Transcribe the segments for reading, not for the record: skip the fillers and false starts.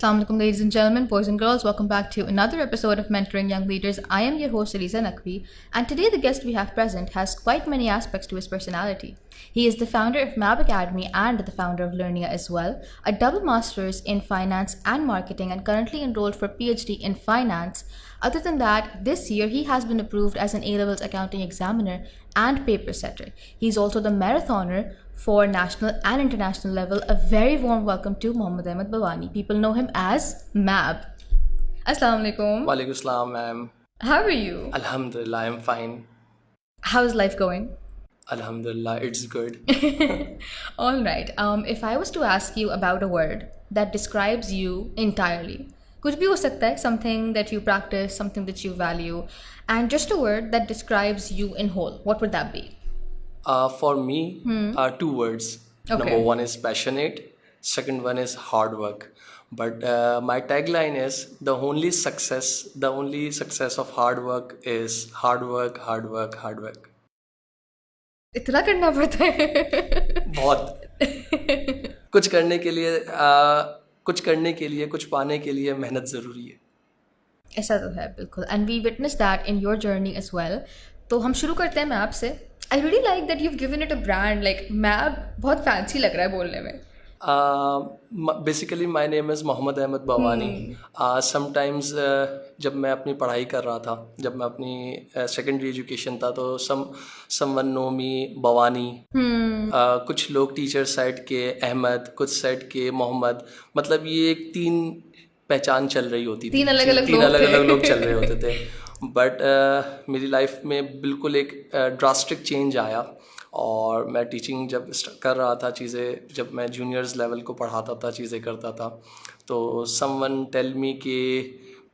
Assalamu alaikum, ladies and gentlemen, boys and girls. Welcome back to another episode of Mentoring Young Leaders. I am your host, Aliza Naqvi, and today the guest we have present has quite many aspects to his personality. He is the founder of Mab Academy and the founder of Learnia as well, a double master's in finance and marketing, and currently enrolled for PhD in finance. Other than that, this year he has been approved as an A-levels accounting examiner and paper setter. He's also the marathoner for national and international level. A very warm welcome to Mohammad Ahmed Bawani. People know him as Mab. Assalamu alaikum. Walaikum salam, ma'am. How are you? Alhamdulillah, I'm fine. How is life going? Alhamdulillah, it's good. All right. If I was to ask you about a word that describes you entirely, कुछ भी हो सकता है, something that you practice, something that you value, and just a word that describes you in whole, what would that be? For me, two words. Okay. Number one is passionate. Second one is hard work. But my tagline is the only success of hard work is hard work, hard work, hard work. इतना करना पड़ता है बहुत कुछ करने के लिए कुछ पाने के लिए मेहनत ज़रूरी है. ऐसा तो है बिल्कुल. And we witnessed that in your journey as well. तो हम शुरू करते हैं मैप से. I really like that you've given it a brand. Like map बहुत fancy लग रहा है बोलने में. Basically my name is Mohammad Ahmed Bawani. Sometimes जब मैं अपनी पढ़ाई कर रहा था, जब मैं अपनी सेकेंडरी एजुकेशन था, तो someone know me Bawani. कुछ लोग टीचर साइड के अहमद, कुछ साइड के मोहम्मद, मतलब ये एक तीन पहचान चल रही होती थी. तीन अलग अलग लोग चल रहे होते थे. बट मेरी लाइफ में बिल्कुल एक ड्रास्टिक चेंज आया. और मैं टीचिंग जब कर रहा था, चीज़ें जब मैं जूनियर्स लेवल को पढ़ाता था, चीज़ें करता था, तो समवन टेल मी कि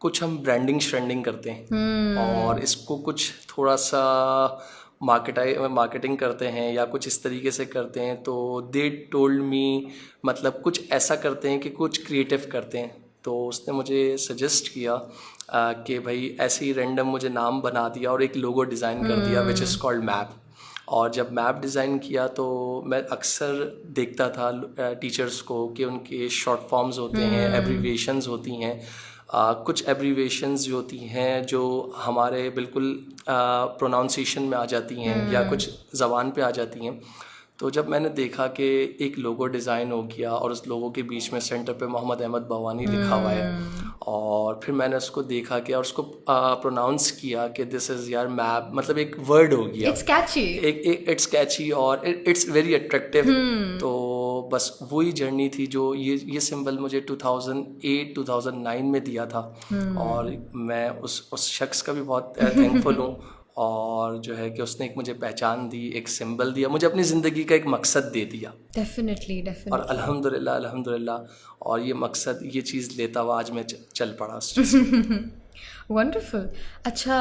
कुछ हम ब्रांडिंग करते हैं और इसको कुछ थोड़ा सा मार्केटिंग करते हैं या कुछ इस तरीके से करते हैं. तो दे टोल्ड मी, मतलब कुछ ऐसा करते हैं कि कुछ क्रिएटिव करते हैं. तो उसने मुझे सजेस्ट किया कि भाई ऐसे ही रैंडम मुझे नाम बना दिया और एक लोगो डिज़ाइन कर दिया विच इज़ कॉल्ड मैप. और जब मैप डिज़ाइन किया तो मैं अक्सर देखता था टीचर्स को कि उनके शॉर्ट फॉर्म्स होते हैं, एब्रीविएशंस होती हैं. कुछ एब्रीविएशंस जो होती हैं जो हमारे बिल्कुल प्रोनाउंसिएशन में आ जाती हैं या कुछ ज़बान पे आ जाती हैं. तो जब मैंने देखा कि एक लोगो डिज़ाइन हो गया और उस लोगो के बीच में सेंटर पे मोहम्मद अहमद बवानी लिखा हुआ है, और फिर मैंने उसको देखा कि और उसको प्रोनाउंस किया कि दिस इज़ यार मैप, मतलब एक वर्ड हो गया. इट्स कैची और इट्स वेरी अट्रैक्टिव. तो बस वही जर्नी थी जो ये सिंबल मुझे 2008-2009 में दिया था. और मैं उस शख्स का भी बहुत थैंकफुल हूँ. और जो है कि उसने एक मुझे पहचान दी, एक सिंबल दिया, मुझे अपनी ज़िंदगी का एक मकसद दे दिया. डेफिनेटली. और अल्हम्दुलिल्लाह और ये मकसद, ये चीज़ लेता हुआ आज मैं चल पड़ा. वंडरफुल. अच्छा,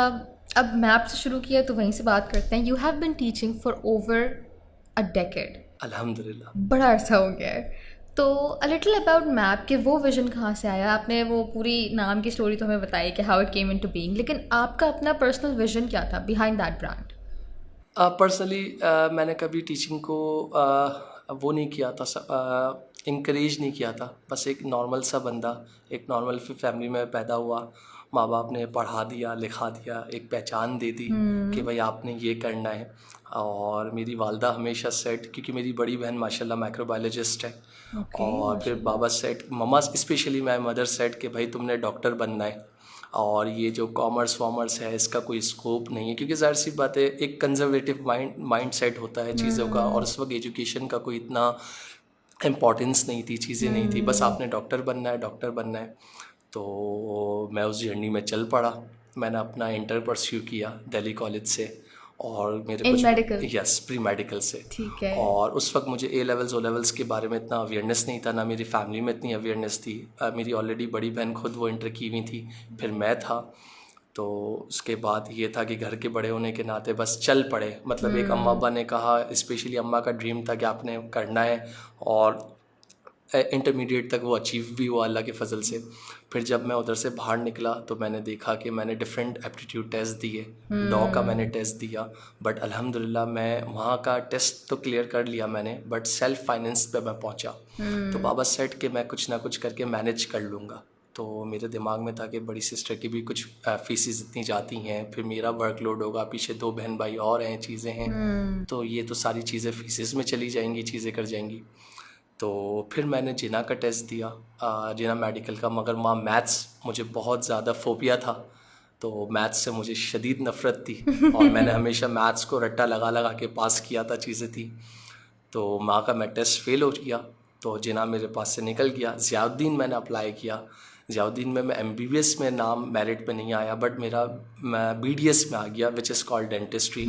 अब मैप से शुरू किया तो वहीं से बात करते हैं. You have been teaching for over a decade. अल्हम्दुलिल्लाह, बड़ा अरसा हो गया है. तो अ लिटिल अबाउट मैप के वो विजन कहाँ से आया? आपने वो पूरी नाम की स्टोरी तो हमें बताई कि how it came into being, लेकिन आपका अपना पर्सनल विजन क्या था बिहाइंड दैट ब्रांड? पर्सनली मैंने कभी टीचिंग को वो नहीं किया था, इंकरेज नहीं किया था. बस एक नॉर्मल सा बंदा, एक नॉर्मल फैमिली में पैदा हुआ, माँ बाप ने पढ़ा दिया, लिखा दिया, एक पहचान दे दी कि भाई आपने ये करना है. और मेरी वालदा हमेशा सेट, क्योंकि मेरी बड़ी बहन माशाल्लाह माइक्रोबायोलॉजिस्ट है. और फिर बाबा सेट, मम्मा स्पेशली माय मदर सेट कि भाई तुमने डॉक्टर बनना है, और ये जो कॉमर्स वॉमर्स है इसका कोई स्कोप नहीं है. क्योंकि ज़ाहिर सी बात है, एक कंजर्वेटिव माइंड सेट होता है चीज़ों का, और उस वक्त एजुकेशन का कोई इतना इम्पोर्टेंस नहीं थी, चीज़ें नहीं थी, बस आपने डॉक्टर बनना है. तो मैं उस जर्नी में चल पड़ा. मैंने अपना इंटर परस्यू किया दिल्ली कॉलेज से, और मेरे कुछ यस प्री मेडिकल से. ठीक है. और उस वक्त मुझे ओ लेवल्स के बारे में इतना अवेयरनेस नहीं था, ना मेरी फैमिली में इतनी अवेयरनेस थी. मेरी ऑलरेडी बड़ी बहन खुद वो इंटर की हुई थी, फिर मैं था. तो उसके बाद ये था कि घर के बड़े होने के नाते बस चल पड़े. मतलब एक अम्मा अब्बा ने कहा, स्पेशली अम्मा का ड्रीम था कि आपने करना है, और इंटरमीडिएट तक वो अचीव भी हुआ अल्लाह के फ़ज़ल से। फिर जब मैं उधर से बाहर निकला तो मैंने देखा कि मैंने डिफरेंट एप्टीट्यूड टेस्ट दिए, लॉ का मैंने टेस्ट दिया, बट अल्हम्दुलिल्लाह मैं वहाँ का टेस्ट तो क्लियर कर लिया मैंने, बट सेल्फ फाइनेंस पे मैं पहुँचा। तो बाबा सेट कि मैं कुछ ना कुछ करके मैनेज कर लूँगा। तो मेरे दिमाग में था कि बड़ी सिस्टर की भी कुछ फीसिस इतनी जाती हैं, फिर मेरा वर्कलोड होगा, पीछे 2 बहन भाई और हैं, चीज़ें हैं, तो ये तो सारी चीज़ें फीसिस में चली जाएंगी, चीज़ें कर जाएंगी। तो फिर मैंने जिना का टेस्ट दिया, जिना मेडिकल का, मगर वहाँ मैथ्स मुझे बहुत ज़्यादा फोबिया था, तो मैथ्स से मुझे शदीद नफ़रत थी और मैंने हमेशा मैथ्स को रट्टा लगा लगा के पास किया था, चीज़ें थी। तो माँ का मैं टेस्ट फेल हो गया, तो जिना मेरे पास से निकल गया। ज़ियाउद्दीन मैंने अप्लाई किया, ज़ियाउद्दीन में मैं MBBS में नाम मेरिट पे नहीं आया, बट मेरा मैं BDS में आ गया, which is called dentistry.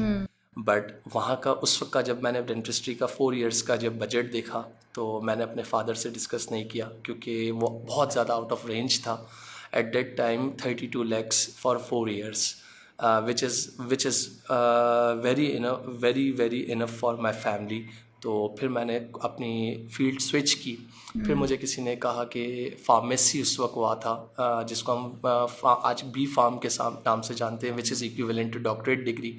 But वहाँ का उस वक्त का जब मैंने डेंटिस्ट्री का 4 इयर्स का जब बजट देखा तो मैंने अपने फादर से डिस्कस नहीं किया, क्योंकि वो बहुत ज़्यादा आउट ऑफ रेंज था at that time. 32 lakhs for 4 years, which is very enough for my family. तो फिर मैंने अपनी फील्ड स्विच की। फिर मुझे किसी ने कहा कि फार्मेसी उस वक्त हुआ था, जिसको हम आज बी फार्म के नाम से जानते हैं, which is equivalent to doctorate degree.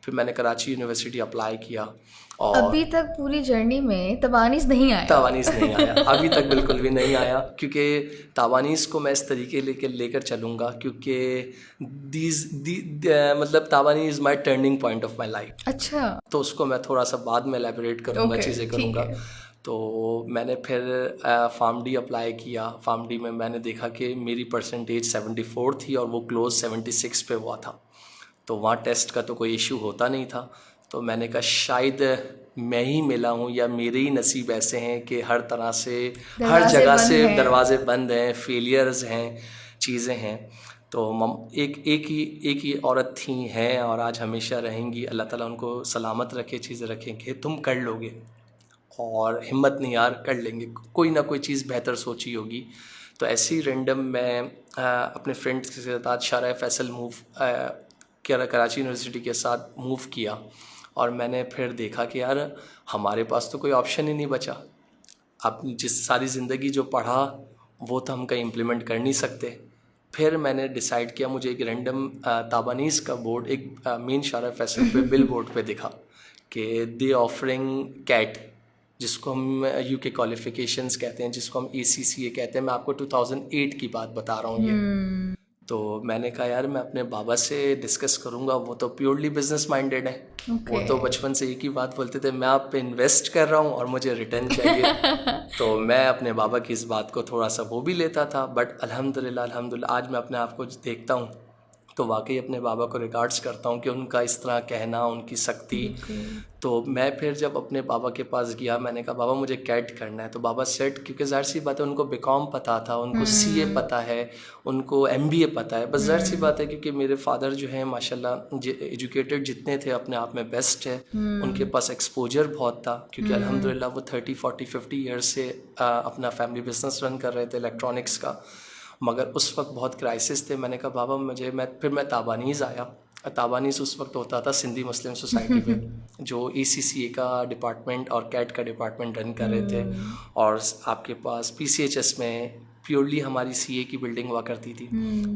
फिर मैंने कराची यूनिवर्सिटी अप्लाई किया और अभी तक पूरी जर्नी में तवानीस नहीं आया। तावानीस नहीं आया, अभी तक बिल्कुल भी नहीं आया, क्योंकि तावानीस को मैं इस तरीके लेकर चलूँगा, क्योंकि मतलब Tabani is my turning point of my life. अच्छा, तो उसको मैं थोड़ा सा बाद में एलैबोरेट करूँगा, Okay, चीज़ें ठीक करूँगा। है। तो मैंने फिर फार्म डी अप्लाई किया। फार्म डी में मैंने देखा कि मेरी परसेंटेज 74 थी और वो क्लोज 76 पे हुआ था, तो वहाँ टेस्ट का तो कोई इशू होता नहीं था। तो मैंने कहा शायद मैं ही मिला हूँ या मेरे ही नसीब ऐसे हैं कि हर तरह से हर दरवाजे जगह बंद से हैं। दरवाजे बंद हैं, फेलियर्स हैं, चीज़ें हैं। तो एक ही औरत थी हैं और आज हमेशा रहेंगी, अल्लाह ताला उनको सलामत रखे, चीज़ें रखें कि तुम कर लोगे और हिम्मत नहीं यार, कर लेंगे, कोई ना कोई चीज़ बेहतर सोची होगी। तो ऐसे ही रेंडम मैं अपने फ्रेंड्स के साथ शारा फैसल कराची यूनिवर्सिटी के साथ मूव किया और मैंने फिर देखा कि यार हमारे पास तो कोई ऑप्शन ही नहीं बचा। अब जिस सारी ज़िंदगी जो पढ़ा वो तो हम कहीं इम्प्लीमेंट कर नहीं सकते। फिर मैंने डिसाइड किया, मुझे एक रैंडम ताबानीस का बोर्ड एक मेन शारा फैसल पे बिल बोर्ड पे दिखा कि दे ऑफरिंग कैट, जिसको हम UK क्वालिफिकेशंस कहते हैं, जिसको हम ACCA कहते हैं। मैं आपको 2008 की बात बता रहा हूँ ये। तो मैंने कहा यार मैं अपने बाबा से डिस्कस करूँगा, वो तो प्योरली बिजनेस माइंडेड है। वो तो बचपन से एक ही बात बोलते थे, मैं आप पे इन्वेस्ट कर रहा हूँ और मुझे रिटर्न चाहिए। तो मैं अपने बाबा की इस बात को थोड़ा सा वो भी लेता था, बट अल्हम्दुलिल्लाह आज मैं अपने आप को देखता हूँ तो वाकई अपने बाबा को रिगार्ड्स करता हूँ कि उनका इस तरह कहना, उनकी सख्ती। तो मैं फिर जब अपने बाबा के पास गया, मैंने कहा बाबा मुझे कैट करना है। तो बाबा सेट, क्योंकि ज़ाहिर सी बात है उनको BCom पता था, उनको CA पता है, उनको MBA पता है। बस ज़ाहिर सी बात है क्योंकि मेरे फादर जो हैं माशाल्लाह एजुकेटेड जितने थे अपने आप में बेस्ट है, उनके पास एक्सपोजर बहुत था, क्योंकि अल्हम्दुलिल्लाह वो 30, 40, 50 ईयर्स से अपना फैमिली बिजनेस रन कर रहे थे इलेक्ट्रॉनिक्स का। मगर उस वक्त बहुत क्राइसिस थे। मैंने कहा बाबा मैं ताबानीज़ आया। ताबानीज़ उस वक्त होता था सिंधी मुस्लिम सोसाइटी में, जो ACCA का डिपार्टमेंट और कैट का डिपार्टमेंट रन कर रहे थे। और आपके पास PCHS में प्योरली हमारी CA की बिल्डिंग हुआ करती थी।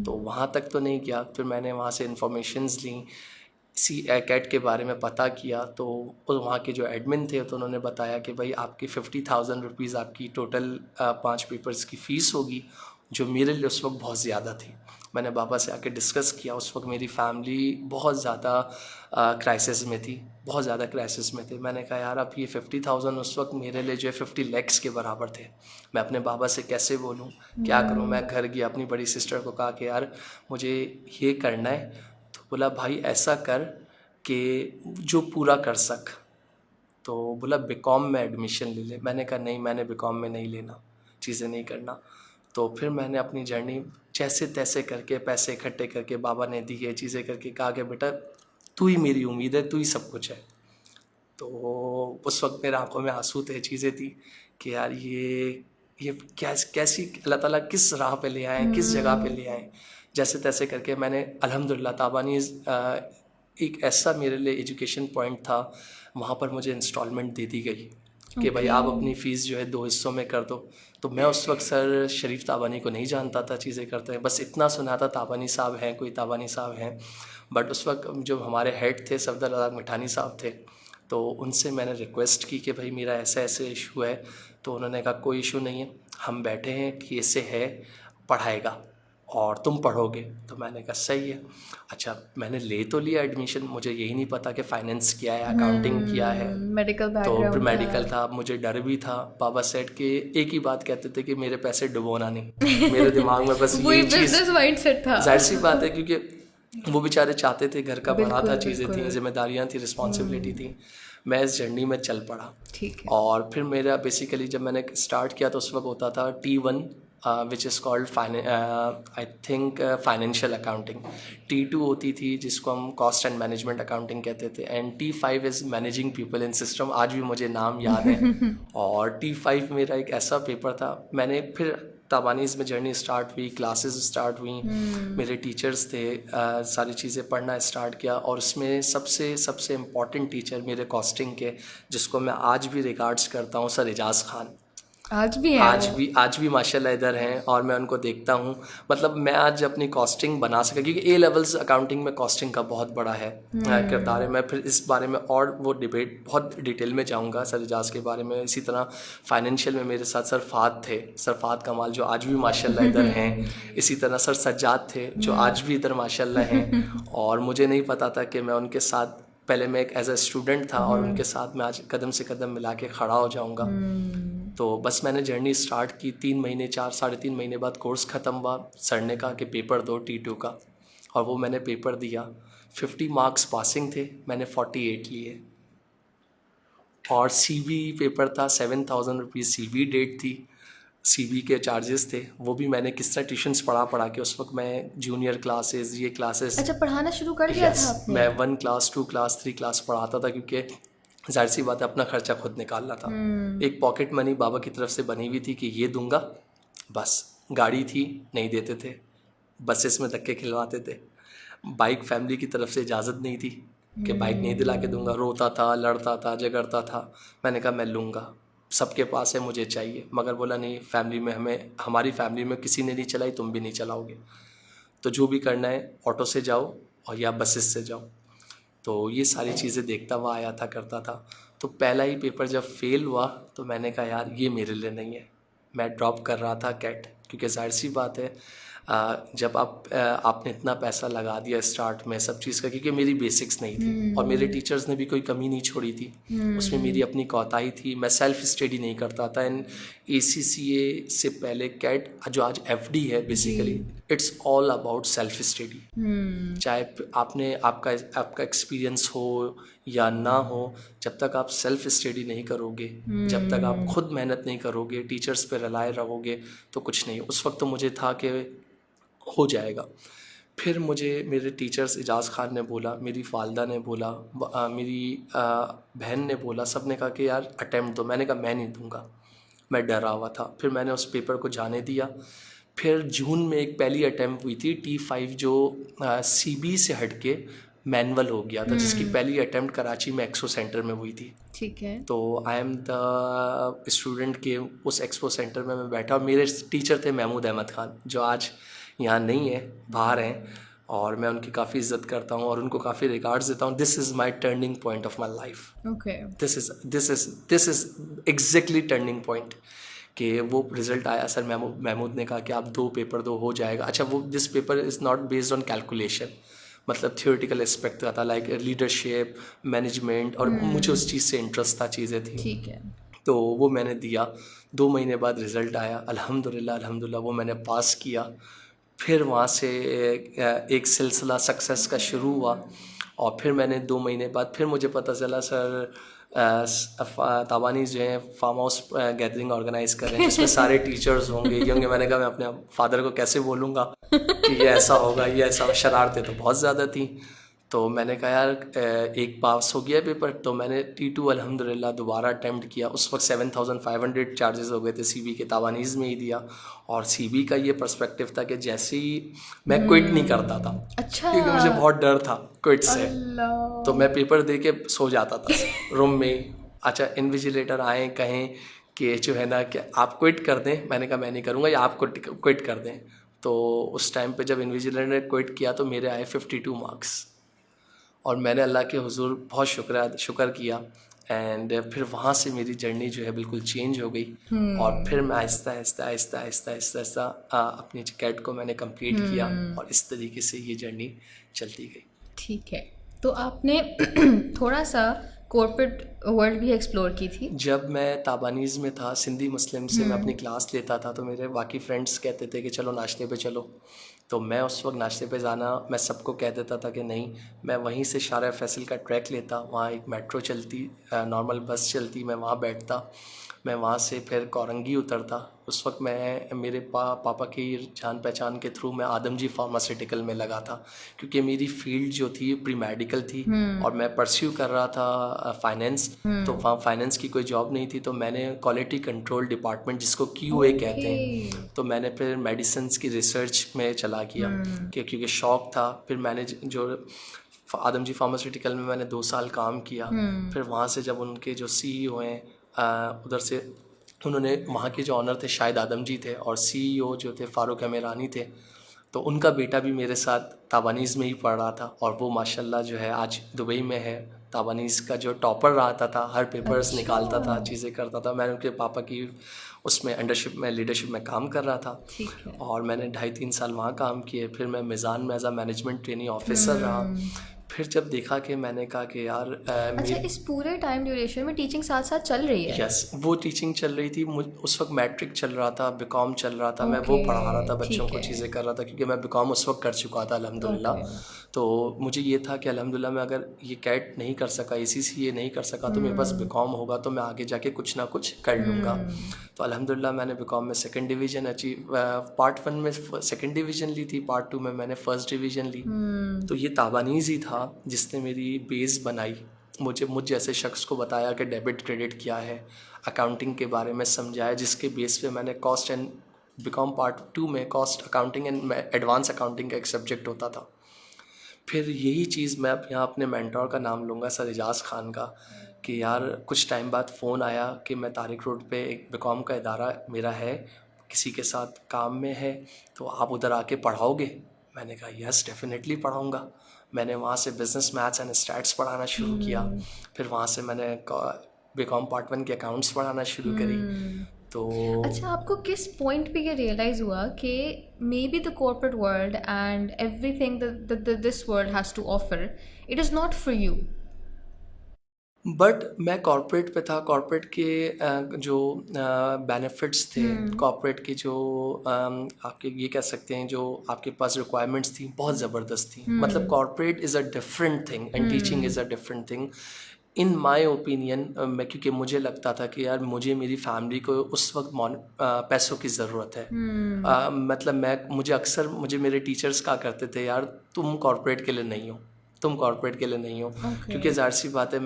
तो वहाँ तक तो नहीं किया। फिर मैंने वहाँ से इन्फॉर्मेशंस ली, कैट के बारे में पता किया। तो वहाँ के जो एडमिन थे तो उन्होंने बताया कि भाई आपकी 50,000 रुपीज़ आपकी टोटल 5 पेपर्स की फ़ीस होगी, जो मेरे लिए उस वक्त बहुत ज़्यादा थी। मैंने बाबा से आके डिस्कस किया। उस वक्त मेरी फैमिली बहुत ज़्यादा क्राइसिस में थी, बहुत ज़्यादा क्राइसिस में थे। मैंने कहा यार अब ये 50,000 उस वक्त मेरे लिए जो है 50 lakhs के बराबर थे। मैं अपने बाबा से कैसे बोलूँ, क्या करूँ। मैं घर गया, अपनी बड़ी सिस्टर को कहा कि यार मुझे ये करना है। तो बोला भाई ऐसा कर कि जो पूरा कर सक। तो बोला BCom में एडमिशन ले ले। मैंने कहा नहीं, मैंने BCom में नहीं लेना, चीज़ें नहीं करना। तो फिर मैंने अपनी जर्नी जैसे तैसे करके पैसे इकट्ठे करके बाबा ने दी ये चीज़ें करके कहा कि बेटा तू ही मेरी उम्मीद है, तू ही सब कुछ है। तो उस वक्त मेरे आंखों में आंसू थे, चीज़ें थी कि यार ये कैसी अल्लाह ताला किस राह पे ले आए, किस जगह पे ले आए। जैसे तैसे करके मैंने अल्हम्दुलिल्लाह ताबानी एक ऐसा मेरे लिए एजुकेशन पॉइंट था, वहाँ पर मुझे इंस्टॉलमेंट दे दी गई कि भाई आप अपनी फ़ीस जो है 2 हिस्सों में कर दो। तो मैं उस वक्त सर शरीफ ताबानी को नहीं जानता था चीज़ें करते हैं, बस इतना सुना था ताबानी साहब हैं, कोई ताबानी साहब हैं। बट उस वक्त जो हमारे हेड थे सफदर रज़ाक मिठानी साहब थे, तो उनसे मैंने रिक्वेस्ट की कि भाई मेरा ऐसा ऐसे इशू है। तो उन्होंने कहा कोई इशू नहीं है, हम बैठे हैं कि ऐसे है, पढ़ाएगा और तुम पढ़ोगे। तो मैंने कहा सही है। अच्छा, मैंने ले तो लिया एडमिशन, मुझे यही नहीं पता कि फ़ाइनेंस क्या है, अकाउंटिंग क्या है। मेडिकल तो बैकग्राउंड मेडिकल था, मुझे डर भी था। पापा सेठ के एक ही बात कहते थे कि मेरे पैसे डुबोना नहीं। मेरे दिमाग में बस वही यही चीज़, बिजनेस माइंडसेट था। जाहिर सी बात है, क्योंकि वो बेचारे चाहते थे, घर का बड़ा था, चीज़ें थी, बिल्कुल। जिम्मेदारियाँ थी, रिस्पॉन्सिबिलिटी थी। मैं इस जर्नी में चल पड़ा। ठीक है। और फिर मेरा बेसिकली जब मैंने स्टार्ट किया तो उस वक्त होता था T1 which is called I think financial accounting. T2 होती थी जिसको हम कॉस्ट एंड मैनेजमेंट अकाउंटिंग कहते थे, and T5 is managing people in system. आज भी मुझे नाम याद है। और T5 मेरा एक ऐसा पेपर था, मैंने फिर ताबानीज़ में जर्नी स्टार्ट हुई, क्लासेस स्टार्ट हुई, मेरे टीचर्स थे, सारी चीज़ें पढ़ना स्टार्ट किया। और उसमें सबसे इम्पॉर्टेंट टीचर मेरे कॉस्टिंग के, जिसको मैं आज भी रिगार्ड्स करता हूँ, सर एजाज़ खान। आज भी है आज भी माशाल्लाह इधर हैं और मैं उनको देखता हूँ। मतलब मैं आज अपनी कॉस्टिंग बना सका, क्योंकि ए लेवल्स अकाउंटिंग में कॉस्टिंग का बहुत बड़ा है किरदार है। मैं फिर इस बारे में और वो डिबेट बहुत डिटेल में जाऊँगा सर एजाज के बारे में। इसी तरह फाइनेंशियल में मेरे साथ सर फात थे, सर फात कमाल, जो आज भी माशाल्लाह इधर हैं। इसी तरह सर सज्जाद थे, जो आज भी इधर माशाल्लाह हैं। और मुझे नहीं पता था कि मैं उनके साथ, पहले मैं एक एज अ स्टूडेंट था और उनके साथ मैं आज कदम से कदम मिला के खड़ा हो जाऊंगा। तो बस मैंने जर्नी स्टार्ट की। 3 महीने बाद कोर्स ख़त्म हुआ। सर ने कहा कि पेपर दो T2 का, और वो मैंने पेपर दिया। 50 मार्क्स पासिंग थे, मैंने 48 लिए। और CV पेपर था, 7,000 रुपीज़ CV डेट थी, CV के चार्जेस थे। वो भी मैंने किस तरह ट्यूशन्स पढ़ा के, उस वक्त मैं जूनियर क्लासेस, ये क्लासेस, अच्छा, पढ़ाना शुरू कर दिया था आपने? मैं 1 क्लास 2 क्लास 3 क्लास पढ़ाता था, क्योंकि जाहिर सी बात है अपना खर्चा खुद निकालना था। एक पॉकेट मनी बाबा की तरफ से बनी हुई थी कि ये दूंगा बस। गाड़ी थी, नहीं देते थे, बसेस में धक्के खिलवाते थे। बाइक फैमिली की तरफ से इजाज़त नहीं थी कि बाइक नहीं दिला के दूंगा। रोता था, लड़ता था, झगड़ता था। मैंने कहा मैं लूँगा, सबके पास है, मुझे चाहिए। मगर बोला नहीं, फैमिली में हमारी फैमिली में किसी ने नहीं चलाई, तुम भी नहीं चलाओगे, तो जो भी करना है ऑटो से जाओ और या बसेस से जाओ। तो ये सारी चीज़ें देखता हुआ आया था, करता था। तो पहला ही पेपर जब फेल हुआ तो मैंने कहा यार ये मेरे लिए नहीं है। मैं ड्रॉप कर रहा था कैट, क्योंकि जाहिर सी बात है जब आपने इतना पैसा लगा दिया स्टार्ट में सब चीज़ का, क्योंकि मेरी बेसिक्स नहीं थी और मेरे टीचर्स ने भी कोई कमी नहीं छोड़ी थी। उसमें मेरी अपनी कोताही थी। मैं सेल्फ स्टडी नहीं करता था। एंड ACCA से पहले कैट, जो आज FD है, basically it's all about self study. चाहे आपका एक्सपीरियंस हो या ना हो, जब तक आप सेल्फ स्टडी नहीं करोगे, जब तक आप खुद मेहनत नहीं करोगे, टीचर्स पे रिलाय रहोगे, तो कुछ नहीं। उस वक्त तो मुझे था कि हो जाएगा। फिर मुझे मेरे टीचर्स, एजाज़ खान ने बोला, मेरी वालदा ने बोला, मेरी बहन ने बोला, सब ने कहा कि यार अटेम्प्ट दो। मैंने कहा मैं नहीं दूंगा, मैं डरा हुआ था। फिर मैंने उस पेपर को जाने दिया। फिर जून में एक पहली अटेम्प्ट हुई थी T5, जो CB से हटके मैनुअल हो गया था, जिसकी पहली अटेम्प्ट कराची में एक्सपो सेंटर में हुई थी। ठीक है। तो आई एम द स्टूडेंट के उस एक्सपो सेंटर में मैं बैठा, और मेरे टीचर थे महमूद अहमद खान, जो आज यहाँ नहीं है, बाहर हैं, और मैं उनकी काफ़ी इज्जत करता हूँ और उनको काफ़ी रिगार्ड्स देता हूँ। This is my turning point of my life. Okay. This is exactly turning point. कि वो रिज़ल्ट आया, सर महमूद ने कहा कि आप 2 पेपर दो, हो जाएगा। अच्छा, वो this paper is not based on calculation, मतलब थियोरेटिकल एस्पेक्ट का था, लाइक लीडरशिप, मैनेजमेंट, और मुझे उस चीज़ से इंटरेस्ट था, चीज़ें थी। ठीक है। तो वो मैंने दिया। 2 महीने बाद रिज़ल्ट आया, अल्हम्दुलिल्लाह वो मैंने पास किया। फिर वहाँ से एक सिलसिला सक्सेस का शुरू हुआ। और फिर मैंने 2 महीने बाद फिर मुझे पता चला सर ताबानी जो है फार्म हाउस गैदरिंग ऑर्गेनाइज़ कर रहे हैं, जिसमें सारे टीचर्स होंगे, ये होंगे। मैंने कहा मैं अपने फादर को कैसे बोलूँगा कि ये ऐसा होगा, ये ऐसा। शरारतें तो बहुत ज़्यादा थी। तो मैंने कहा यार एक पास हो गया पेपर, तो मैंने T2 अल्हम्दुलिल्लाह दोबारा अटैम्प्ट किया। उस वक्त 7,500 चार्जेस हो गए थे, CB के ताबानीज़ में ही दिया। और CB का ये पर्सपेक्टिव था कि जैसे ही मैं क्विट नहीं करता था, अच्छा, क्योंकि मुझे बहुत डर था क्विट से। अल्लाह। तो मैं पेपर दे के सो जाता था रूम में, अच्छा इन्विजिलेटर आए कहें कि जो है ना कि आप क्विट कर दें, मैंने कहा मैं नहीं करूँगा, या आप क्विट कर दें। तो उस टाइम पे जब इन्विजिलेटर ने क्विट किया तो मेरे आए 52 मार्क्स, और मैंने अल्लाह के हुजूर बहुत शुक्र किया। एंड फिर वहाँ से मेरी जर्नी जो है बिल्कुल चेंज हो गई। और फिर मैं आहिस्ता आहिस्ता आहिस्ता आहिस्ता आहिस्ता आहिस्ता अपनी कैट को मैंने कंप्लीट किया, और इस तरीके से ये जर्नी चलती गई। ठीक है, तो आपने थोड़ा सा कॉर्पोरेट वर्ल्ड भी एक्सप्लोर की थी। जब मैं ताबानीज़ में था, सिंधी मुस्लिम से मैं अपनी क्लास लेता था, तो मेरे बाकी फ्रेंड्स कहते थे कि चलो नाश्ते पे चलो। तो मैं उस वक्त नाश्ते पे जाना, मैं सबको कह देता था कि नहीं, मैं वहीं से शारा फैसल का ट्रैक लेता, वहाँ एक मेट्रो चलती, नॉर्मल बस चलती, मैं वहाँ बैठता, मैं वहाँ से फिर कोरंगी उतरता। उस वक्त मैं मेरे पापा की जान पहचान के थ्रू मैं आदमजी फार्मास्यूटिकल में लगा था, क्योंकि मेरी फील्ड जो थी प्री मेडिकल थी, और मैं परस्यू कर रहा था फाइनेंस। तो वहाँ फाइनेंस की कोई जॉब नहीं थी, तो मैंने क्वालिटी कंट्रोल डिपार्टमेंट, जिसको QA कहते हैं, तो मैंने फिर मेडिसिन की रिसर्च में चला किया, क्योंकि शौक़ था। फिर मैंने जो आदमजी फार्मास्यूटिकल में मैंने 2 साल काम किया। फिर वहाँ से जब उनके जो CEO हैं उधर से, उन्होंने वहाँ के जो ऑनर थे शाहिद आदम जी थे, और CEO जो थे फ़ारूक अमीरानी थे, तो उनका बेटा भी मेरे साथ ताबानीज़ में ही पढ़ रहा था, और वो माशाल्लाह जो है आज दुबई में है। ताबानीज़ का जो टॉपर रहता था, हर पेपर्स निकालता था, चीज़ें करता था। मैंने उनके पापा की उसमें अंडरशिप में, लीडरशिप में काम कर रहा था, और मैंने 2.5-3 साल वहाँ काम किए। फिर मैं मिज़ान में एज आ मैनेजमेंट ट्रेनी ऑफिसर रहा। फिर जब देखा कि मैंने कहा कि यार अच्छा, इस पूरे टाइम ड्यूरेशन में टीचिंग साथ साथ चल रही है? यस, वो टीचिंग चल रही थी। उस वक्त मैट्रिक चल रहा था, बीकॉम चल रहा था, मैं वो पढ़ा रहा था बच्चों को, चीज़ें कर रहा था, क्योंकि मैं बीकॉम उस वक्त कर चुका था अल्हम्दुलिल्लाह। तो मुझे ये था कि अल्हम्दुलिल्लाह मैं अगर ये कैट नहीं कर सका, ACCA नहीं कर सका, तो मेरे पास बीकॉम होगा, तो मैं आगे जाके कुछ ना कुछ कर लूँगा। तो अल्हम्दुलिल्लाह मैंने बीकॉम में 2nd डिवीज़न अचीव, पार्ट 1 में 2nd डिवीज़न ली थी, पार्ट 2 में मैंने 1st डिवीज़न ली। तो ये ताबानीज़ ही था जिसने मेरी बेस बनाई, मुझ जैसे शख्स को बताया कि डेबिट क्रेडिट क्या है, अकाउंटिंग के बारे में समझाया, जिसके बेस पे मैंने कॉस्ट एंड बीकॉम पार्ट 2 में cost accounting and advance accounting का एक सब्जेक्ट होता था। फिर यही चीज़ मैं अब यहाँ अपने मेंटोर का नाम लूँगा, सर एजाज़ खान का, कि यार कुछ टाइम बाद फ़ोन आया कि मैं तारिक रोड पे एक बीकॉम का इदारा मेरा है, किसी के साथ काम में है, तो आप उधर आके पढ़ाओगे? मैंने कहा यस डेफिनेटली पढ़ाऊँगा। मैंने वहाँ से बिज़नेस, मैथ्स एंड स्टैट्स पढ़ाना शुरू किया। फिर वहाँ से मैंने बीकॉम पार्ट 1 के अकाउंट्स पढ़ाना शुरू करी। तो अच्छा, आपको किस पॉइंट पे ये रियलाइज़ हुआ कि may be the corporate world and everything this world has to offer, it is not for you? But मैं कॉर्पोरेट पे था, कॉर्पोरेट के जो बेनिफिट्स थे, कॉर्पोरेट की जो आपके ये कह सकते हैं जो आपके पास रिक्वायरमेंट्स थी, बहुत ज़बरदस्त थी। मतलब corporate is a different thing and teaching is a different thing in my opinion. मैं क्योंकि मुझे लगता था कि यार मुझे मेरी फैमिली को उस वक्त पैसों की ज़रूरत है। मतलब मुझे मेरे टीचर्स कहा करते थे, यार तुम कॉर्पोरेट के लिए नहीं हो, तुम कॉर्पोरेट के लिए नहीं हो। क्योंकि ज़ाहिर सी बात है,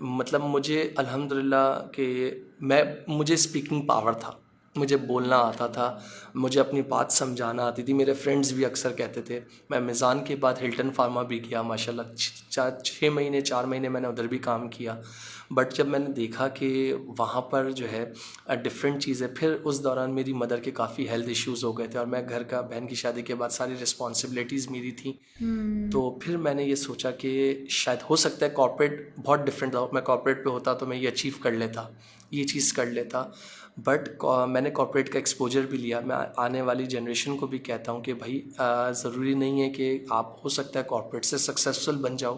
मतलब मुझे अल्हम्दुलिल्लाह कि मुझे स्पीकिंग पावर था, मुझे बोलना आता था, मुझे अपनी बात समझाना आती थी। मेरे फ्रेंड्स भी अक्सर कहते थे, मैं मिज़ान के बाद हिल्टन फार्मा भी किया माशाल्लाह, 4 महीने मैंने उधर भी काम किया। बट जब मैंने देखा कि वहाँ पर जो है डिफरेंट चीज़ है, फिर उस दौरान मेरी मदर के काफ़ी हेल्थ इश्यूज़ हो गए थे, और मैं घर का, बहन की शादी के बाद सारी रिस्पॉन्सिबिलिटीज़ मेरी थी। तो फिर मैंने ये सोचा कि शायद हो सकता है कॉर्पोरेट बहुत डिफरेंट था, मैं कॉर्पोरेट पे होता तो मैं ये अचीव कर लेता, ये चीज़ कर लेता। बट मैंने कॉर्पोरेट का एक्सपोजर भी लिया। मैं आने वाली जनरेशन को भी कहता हूँ कि भाई ज़रूरी नहीं है कि आप, हो सकता है कॉर्पोरेट से सक्सेसफुल बन जाओ,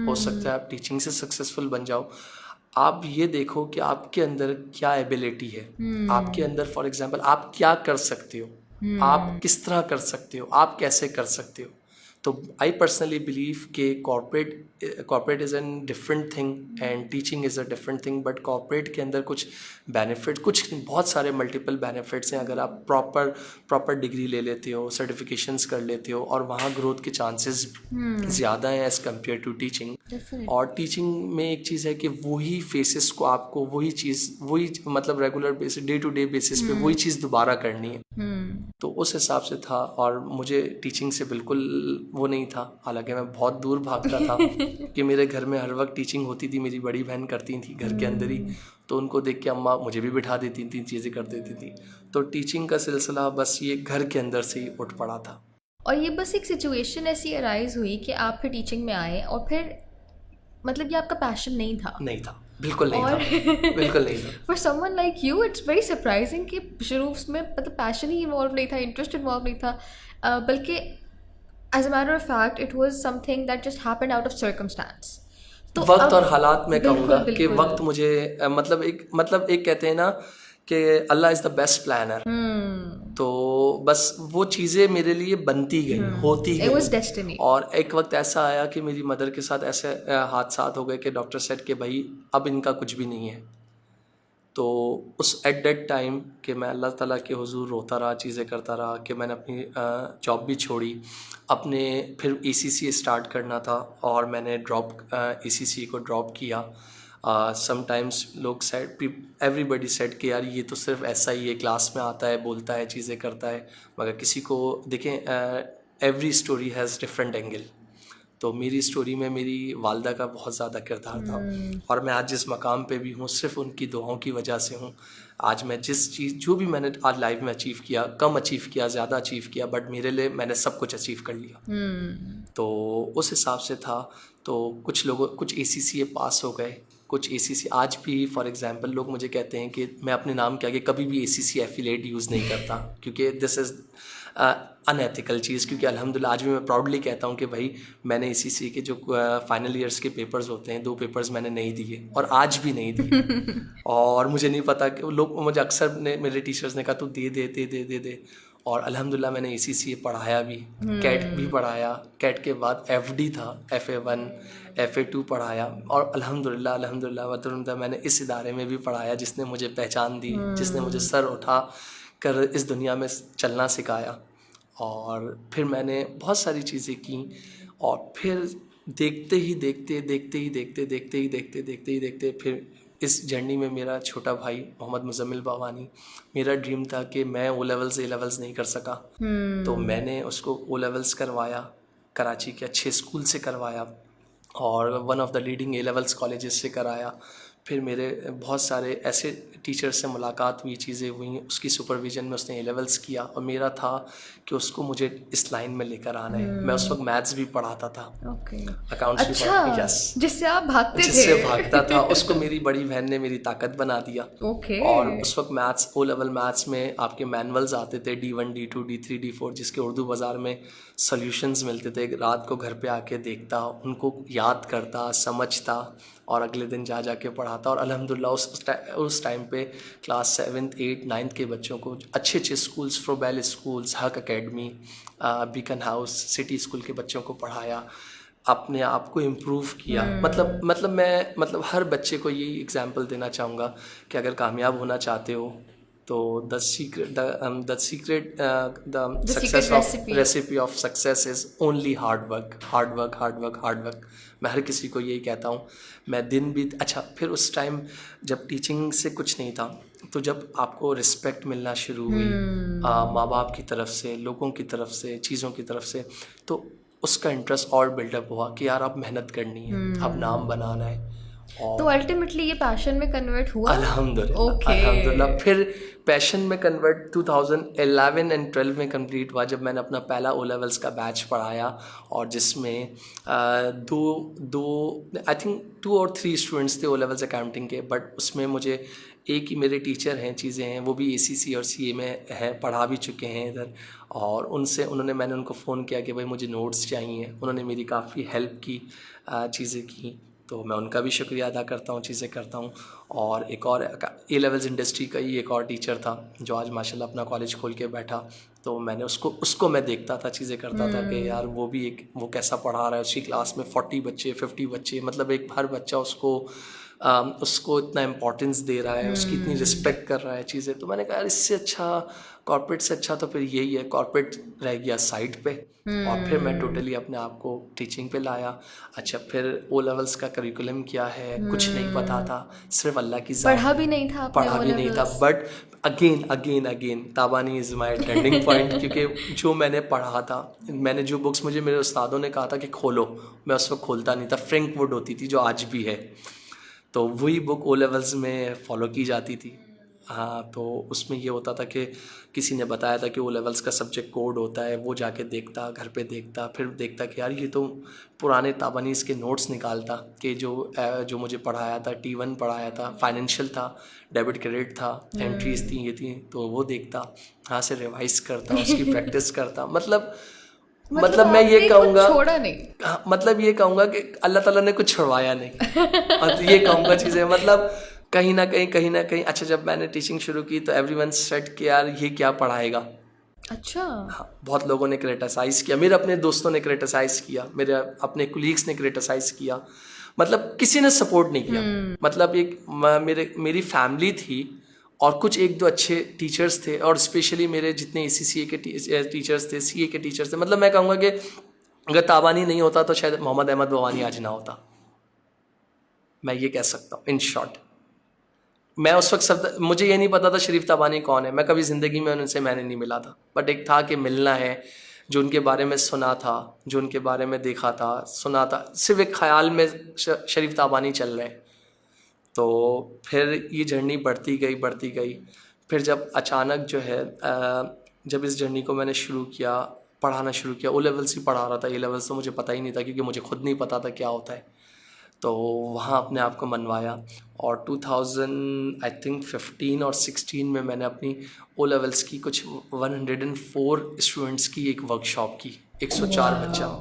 हो सकता है आप टीचिंग से सक्सेसफुल बन जाओ। आप ये देखो कि आपके अंदर क्या एबिलिटी है, आपके अंदर फॉर एग्जांपल आप क्या कर सकते हो, आप किस तरह कर सकते हो, आप कैसे कर सकते हो। तो आई पर्सनली बिलीव कि corporate is an different thing and teaching is a different thing. But corporate के अंदर कुछ बेनिफिट, कुछ बहुत सारे मल्टीपल बेनिफिट्स हैं अगर आप प्रॉपर डिग्री ले लेते हो, सर्टिफिकेशंस कर लेते हो, और वहाँ ग्रोथ के चांसेस ज़्यादा हैं एज़ कम्पेयर टू टीचिंग। और टीचिंग में एक चीज़ है कि वही फेसेस को आपको वही मतलब regular basis, day to day basis पे वही चीज़ दोबारा करनी है। तो उस हिसाब से था, और मुझे टीचिंग से बिल्कुल वो नहीं था, हालांकि मैं बहुत दूर भागता था कि मेरे घर में हर वक्त टीचिंग होती थी, मेरी बड़ी बहन करती थी घर के अंदर ही, तो उनको देख के अम्मा मुझे भी बिठा देती थी, चीज़ें कर देती थी। तो टीचिंग का सिलसिला बस ये घर के अंदर से ही उठ पड़ा था। और ये बस एक सिचुएशन ऐसी अराइज हुई कि आप फिर टीचिंग में आए, और फिर मतलब ये आपका पैशन नहीं था? नहीं था, बिल्कुल नहीं और था, बिल्कुल नहीं था। For someone like you it's very surprising कि शुरू में मतलब पैशन ही इन्वॉल्व नहीं था, इंटरेस्ट इन्वॉल्व नहीं था, बल्कि as a matter of fact it was something that just happened out of circumstance. तो वक्त और हालात में कहूँगा कि बिल्कुल। वक्त मुझे मतलब एक कहते हैं ना कि अल्लाह इज़ द बेस्ट प्लानर। तो बस वो चीज़ें मेरे लिए बनती गई, होती It was गई, destiny. और एक वक्त ऐसा आया कि मेरी मदर के साथ ऐसे हादसात हो गए कि डॉक्टर सेड कि भाई अब इनका कुछ भी नहीं है। तो उस एट दैट टाइम कि मैं अल्लाह ताला के हुजूर रोता रहा, चीज़ें करता रहा कि मैंने अपनी जॉब भी छोड़ी, अपने फिर ACCA स्टार्ट करना था और मैंने ACCA को ड्रॉप किया। समटाइम्स लोग सेड, एवरीबडी सेड कि यार ये तो सिर्फ ऐसा ही है, क्लास में आता है, बोलता है, चीज़ें करता है, मगर किसी को देखें, every story has different angle. तो मेरी स्टोरी में मेरी वालदा का बहुत ज़्यादा किरदार था, और मैं आज जिस मकाम पे भी हूँ सिर्फ उनकी दुआओं की वजह से हूँ। आज मैं जो भी मैंने आज लाइफ में अचीव किया, कम अचीव किया, ज़्यादा अचीव किया, बट मेरे लिए मैंने सब कुछ अचीव कर लिया। तो उस हिसाब से था। तो कुछ ACCA पास हो गए, कुछ ACCA आज भी फॉर एग्जांपल लोग मुझे कहते हैं कि मैं अपने नाम के आगे कभी भी ACCA एफिलिएट यूज़ नहीं करता, क्योंकि दिस इज़ अनएथिकल चीज़। क्योंकि अल्हम्दुलिल्लाह आज भी मैं प्राउडली कहता हूँ कि भाई मैंने ACCA के जो फाइनल ईयर्स के पेपर्स होते हैं, 2 पेपर्स मैंने नहीं दिए, और आज भी नहीं दिए। और मुझे नहीं पता कि लोग, मुझे अक्सर मेरे टीचर्स ने कहा तू दे दे दे दे दे दे और अल्हम्दुलिल्लाह मैंने ACCA पढ़ाया भी, कैट भी पढ़ाया, कैट के बाद FD था, FA1 FA2 पढ़ाया, और अल्हम्दुलिल्लाह मैंने इस इदारे में भी पढ़ाया जिसने मुझे पहचान दी, जिसने मुझे सर उठा कर इस दुनिया में चलना सिखाया। और फिर मैंने बहुत सारी चीज़ें की, और फिर देखते फिर इस जर्नी में मेरा छोटा भाई मोहम्मद मुज़म्मिल बावानी, मेरा ड्रीम था कि मैं A लेवल्स नहीं कर सका, तो मैंने उसको O लेवल्स करवाया, कराची के अच्छे स्कूल से करवाया, और one of the leading A levels colleges से कराया। फिर मेरे बहुत सारे ऐसे टीचर से मुलाकात हुई, चीज़ें हुई, उसकी सुपरविज़न में उसने A लेवल्स किया, और मेरा था कि उसको मुझे इस लाइन में लेकर आना है। मैं उस वक्त मैथ्स भी पढ़ाता था, अकाउंट्स भी पढ़ाता, यस, जिससे आप भागते जिससे थे। भागता था, उसको मेरी बड़ी बहन ने मेरी ताकत बना दिया। और उस वक्त मैथ्स, O लेवल मैथ्स में आपके मैनुअल्स आते थे, D1 D2 D3 D4, जिसके उर्दू बाज़ार में सॉल्यूशंस मिलते थे। रात को घर पे आके देखता, उनको याद करता, समझता, और अगले दिन जा के पढ़ाता। और अल्हम्दुलिल्लाह उस टाइम पे क्लास 7th 8th 9th के बच्चों को अच्छे स्कूल्स, फ्रोबेल स्कूल्स, हक academy, beacon house, city school के बच्चों को पढ़ाया, अपने आप को इम्प्रूव किया। मतलब हर बच्चे को यही एग्जांपल देना चाहूँगा कि अगर कामयाब होना चाहते हो तो the recipe of success is only hard work. मैं हर किसी को यही कहता हूँ। मैं दिन भी अच्छा, फिर उस टाइम जब टीचिंग से कुछ नहीं था, तो जब आपको रिस्पेक्ट मिलना शुरू हुई माँ बाप की तरफ से, लोगों की तरफ से, चीज़ों की तरफ से, तो उसका इंटरेस्ट और बिल्डअप हुआ कि यार अब मेहनत करनी है, अब नाम बनाना है। तो अल्टीमेटली ये पैशन में कन्वर्ट हुआ? अल्हम्दुलिल्लाह फिर पैशन में कन्वर्ट 2011 एंड 12 में कंप्लीट हुआ, जब मैंने अपना पहला O लेवल्स का बैच पढ़ाया, और जिसमें आई थिंक 2 और 3 स्टूडेंट्स थे O लेवल्स अकाउंटिंग के, बट उसमें मुझे एक ही मेरे टीचर हैं, चीज़ें हैं, वो भी ACC और CA में हैं, पढ़ा भी चुके हैं इधर, और मैंने उनको फ़ोन किया कि भाई मुझे नोट्स चाहिए। उन्होंने मेरी काफ़ी हेल्प की, चीज़ें की, तो मैं उनका भी शुक्रिया अदा करता हूँ, चीज़ें करता हूँ। और एक और A लेवल्स इंडस्ट्री का ही एक और टीचर था जो आज माशाल्लाह अपना कॉलेज खोल के बैठा, तो मैंने उसको मैं देखता था, चीज़ें करता था कि यार वो कैसा पढ़ा रहा है। उसकी क्लास में 40 बच्चे 50 बच्चे, मतलब हर बच्चा उसको उसको इतना इम्पोर्टेंस दे रहा है, उसकी इतनी रिस्पेक्ट कर रहा है चीज़ें, तो मैंने कहा यार इससे अच्छा, कॉर्पोरेट से अच्छा तो फिर यही है। कॉर्पोरेट रह गया साइड पे, और फिर मैं टोटली अपने आप को टीचिंग पे लाया। अच्छा, फिर ओ लेवल्स का करिकुलम क्या है कुछ नहीं पता था, सिर्फ अल्लाह की ज़ात, पढ़ा भी नहीं था आपने पढ़ा O भी नहीं था। levels? But again Tabani is my turning point, क्योंकि जो मैंने पढ़ा था, मैंने जो बुक्स मुझे मेरे उस्तादों ने कहा था कि खोलो, मैं उस वक्त खोलता नहीं था। फ्रैंक वुड होती थी जो आज भी है, तो वही बुक ओ लेवल्स में फ़ॉलो की जाती थी। हाँ, तो उसमें ये होता था कि किसी ने बताया था कि ओ लेवल्स का सब्जेक्ट कोड होता है, वो जाके देखता, घर पे देखता, फिर देखता कि यार ये तो पुराने ताबानीज़ के नोट्स निकालता कि जो मुझे पढ़ाया था, T1 पढ़ाया था, फाइनेंशियल था, डेबिट क्रेडिट था, एंट्रीज थी, ये थी, तो वो देखता, यहाँ से रिवाइज करता, उसकी प्रैक्टिस करता। मतलब मैं ये आपने कुछ कहूँगा, छोड़ा नहीं। हाँ, मतलब ये कहूँगा कि अल्लाह ताला ने कुछ छुड़वाया नहीं। और ये कहूँगा चीज़ें, मतलब कहीं ना कहीं। अच्छा, जब मैंने टीचिंग शुरू की तो एवरीवन सेड कि यार ये क्या पढ़ाएगा। अच्छा। हाँ, बहुत लोगों ने क्रिटिसाइज़ किया, मेरे अपने दोस्तों ने क्रिटिसाइज़ किया, मेरे अपने कुलीग्स ने क्रिटिसाइज़ किया, मतलब किसी ने सपोर्ट नहीं किया। मतलब मेरी फैमिली थी और कुछ एक दो अच्छे टीचर्स थे, और स्पेशली मेरे जितने ACCA के टीचर्स थे, CA के टीचर्स थे। मतलब मैं कहूँगा कि अगर ताबानी नहीं होता तो शायद मोहम्मद अहमद भवानी आज ना होता, मैं ये कह सकता हूँ इन शॉर्ट। मैं उस वक्त मुझे ये नहीं पता था शरीफ ताबानी कौन है, मैं कभी ज़िंदगी में उनसे मैंने नहीं मिला था, बट एक था कि मिलना है, जो उनके बारे में सुना था, जो उनके बारे में देखा था, सुना था, सिर्फ एक ख्याल में शरीफ ताबानी चल रहे हैं। तो फिर ये जर्नी बढ़ती गई। फिर जब अचानक जो है जब इस जर्नी को मैंने शुरू किया, पढ़ाना शुरू किया, ओ लेवल्स ही पढ़ा रहा था, ए लेवल्स तो मुझे पता ही नहीं था, क्योंकि मुझे खुद नहीं पता था क्या होता है। तो वहाँ अपने आप को मनवाया, और 2000 आई थिंक 15 और 16 में मैंने अपनी ओ लेवल्स की कुछ 104 स्टूडेंट्स की एक वर्कशॉप की, 104 बच्चा,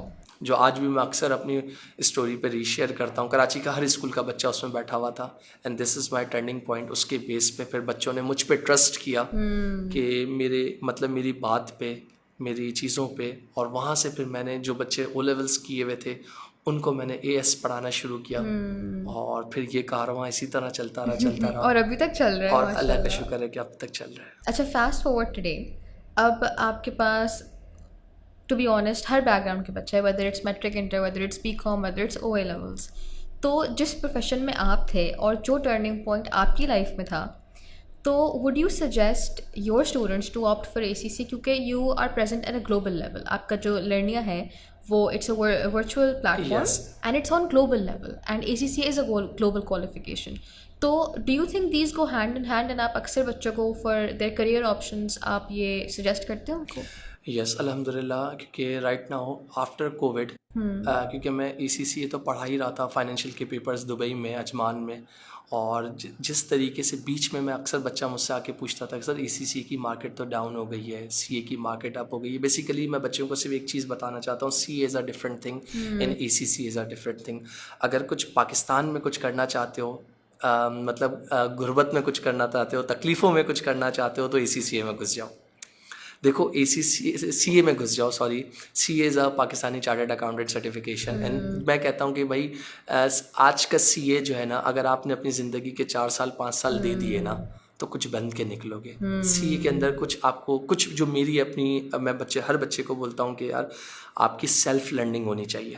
जो आज भी मैं अक्सर अपनी स्टोरी पे रीशेयर करता हूँ। कराची का हर स्कूल का बच्चा उसमें बैठा हुआ था, and this is my turning point. उसके बेस पे फिर बच्चों ने मुझ पे ट्रस्ट किया कि मेरी बात पे, मेरी चीज़ों पे, और वहाँ से फिर मैंने जो बच्चे ओ लेवल्स किए हुए थे उनको मैंने AS पढ़ाना शुरू किया, और फिर ये कारवां इसी तरह चलता रहा और अभी तक चल रहा है, और अल्लाह का माशाल्लाह। शुक्र है कि अब तक चल रहा है। अच्छा, फास्ट फॉरवर्ड टुडे, अब आपके पास, टू बी ऑनेस्ट, हर बैकग्राउंड के बच्चे, whether it's matric, inter, whether it's BCom, whether it's OA levels, तो जिस प्रोफेशन में आप थे और जो टर्निंग पॉइंट आपकी लाइफ में था, तो would you suggest your students to opt for ACC, क्योंकि you are present at a global level, आपका जो लर्निया है वो it's a virtual platform and it's on global level, and ACC is a global qualification. तो do you think these go hand in hand, and आप अक्सर बच्चों को for their career options आप ये सजेस्ट करते हो उनको? यस, अल्हम्दुलिल्लाह, क्योंकि राइट नाउ आफ्टर कोविड, क्योंकि मैं ACCA तो पढ़ा ही रहा था, फाइनेंशियल के पेपर्स दुबई में, अजमान में, और जिस तरीके से बीच में मैं अक्सर बच्चा मुझसे आके पूछता था कि सर ACCA की मार्केट तो डाउन हो गई है, CA की मार्केट अप हो गई है। बेसिकली मैं बच्चों को सिर्फ एक चीज़ बताना चाहता हूँ, CA is a different thing and ACC is a different thing. अगर कुछ पाकिस्तान में कुछ करना चाहते हो, गुर्बत में कुछ करना चाहते हो, तकलीफ़ों में कुछ करना चाहते हो, तो ACCA में घुस जाओ। देखो CA में घुस जाओ, sorry, CA is a Pakistani chartered accountant certification, and मैं कहता हूँ कि भाई आज का CA जो है ना, अगर आपने अपनी ज़िंदगी के 4 साल 5 साल दे दिए ना, तो कुछ बन के निकलोगे। CA के अंदर कुछ आपको, कुछ जो मेरी अपनी, मैं हर बच्चे को बोलता हूँ कि यार आपकी सेल्फ लर्निंग होनी चाहिए।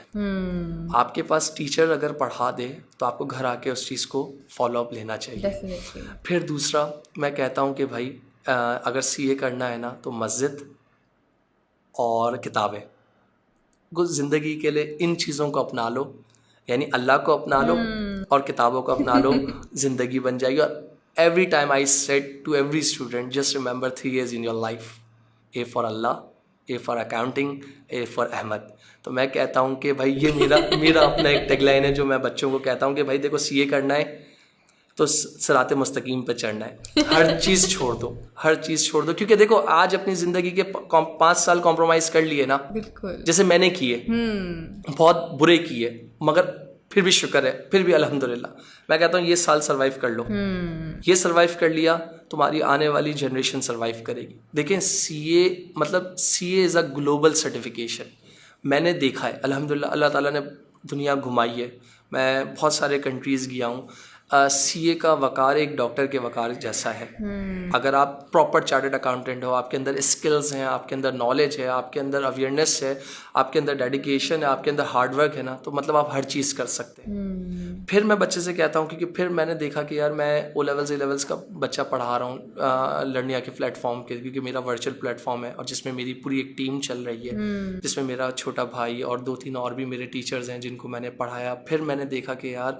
आपके पास टीचर अगर पढ़ा दे तो आपको घर आके उस चीज़ को फॉलो अप लेना चाहिए। Definitely. फिर दूसरा मैं कहता हूँ कि भाई अगर CA करना है ना, तो मस्जिद और किताबें, कुछ ज़िंदगी के लिए इन चीज़ों को अपना लो, यानी अल्लाह को अपना लो और किताबों को अपना लो, ज़िंदगी बन जाएगी। और every time I said to every student, just remember 3 years in your life, A for Allah, A for accounting, A for Ahmed. तो मैं कहता हूँ कि भाई ये मेरा अपना एक टैगलाइन है, जो मैं बच्चों को कहता हूँ कि भाई देखो, CA करना है तो सिराते मुस्तकीम पे चढ़ना है, हर चीज़ छोड़ दो, क्योंकि देखो आज अपनी ज़िंदगी के 5 साल कॉम्प्रोमाइज़ कर लिए ना, बिल्कुल, जैसे मैंने किए, बहुत बुरे किए, मगर फिर भी शुक्र है, फिर भी अल्हम्दुलिल्लाह। मैं कहता हूँ ये साल सरवाइव कर लो, ये सरवाइव कर लिया, तुम्हारी आने वाली जनरेशन सरवाइव करेगी। देखें, CA is a global certification. मैंने देखा है, अल्हम्दुलिल्लाह, अल्लाह ताला ने दुनिया घुमाई है, मैं बहुत सारे कंट्रीज़ गया हूँ, सीए का वकार एक डॉक्टर के वकार जैसा है। अगर आप प्रॉपर चार्टर्ड अकाउंटेंट हो, आपके अंदर स्किल्स हैं, आपके अंदर नॉलेज है, आपके अंदर अवेयरनेस है, आपके अंदर डेडिकेशन है, आपके अंदर हार्डवर्क है ना, तो मतलब आप हर चीज़ कर सकते हैं। फिर मैं बच्चे से कहता हूँ, क्योंकि फिर मैंने देखा कि यार मैं ओ लेवल्स ए लेवल्स का बच्चा पढ़ा रहा हूँ लर्निया के प्लेटफॉर्म के, क्योंकि मेरा वर्चुअल प्लेटफॉर्म है और जिसमें मेरी पूरी एक टीम चल रही है, जिसमें मेरा छोटा भाई और 2-3 और भी मेरे टीचर्स हैं जिनको मैंने पढ़ाया। फिर मैंने देखा कि यार